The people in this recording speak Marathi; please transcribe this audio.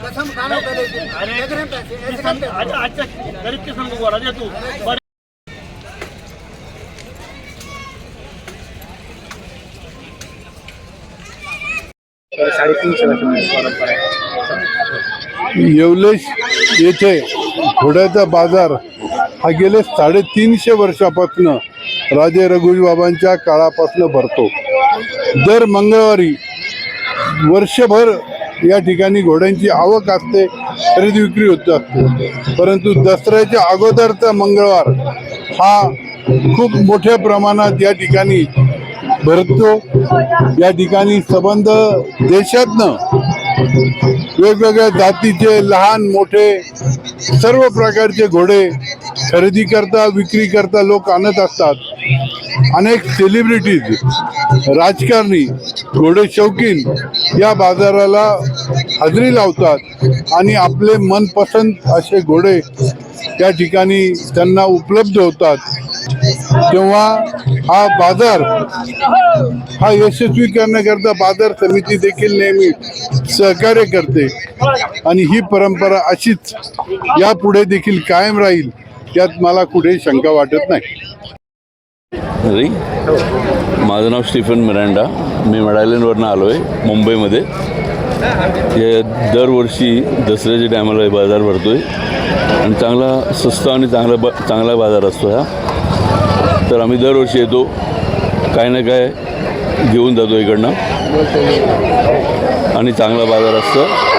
कसम खाना अच्छा गरीब के संग बोला दे तू 350 वर्षांची परंपरा आहे। येवलेश येथे घोड्याचा बाजार हा गेले 350 वर्षापासून राजे रघुजीबाबांच्या काळापासून भरतो। दर मंगळवारी वर्षभर या ठिकाणी घोड्यांची आवक असते, खरेदी विक्री होत असते। परंतु दसऱ्याच्या अगोदरचा मंगळवार हा खूप मोठ्या प्रमाणात या ठिकाणी भरतो। या ठिकाणी संबंध देशातनं वेगवेगळ्या जातीचे लहान मोठे सर्व प्रकारचे घोडे खरेदी करता विक्री करता लोक आणत असतात। अनेक सेलिब्रिटीज राजकारणी घोडे शौकीन या बाजाराला हजेरी लावतात आणि आपले मनपसंत असे घोडे त्या ठिकाणी त्यांना उपलब्ध होतात। तेव्हा हा बाजार हा यशस्वी करण्याकरता बाजार समिती देखील नेहमी सहकार्य करते आणि ही परंपरा अशीच यापुढे देखील कायम राहील यात मला कुठेही शंका वाटत नाही। माझं नाव स्टीफन मिरांडा, मी मेडायलनवरनं आलो आहे मुंबईमध्ये। हे दरवर्षी दसऱ्याच्या टायमाला बाजार भरतो आहे आणि चांगला स्वस्त आणि चांगला बाजार असतो हा। तर आम्ही दरवर्षी येतो, काय ना काय घेऊन जातो इकडनं आणि चांगला बाजार असतं।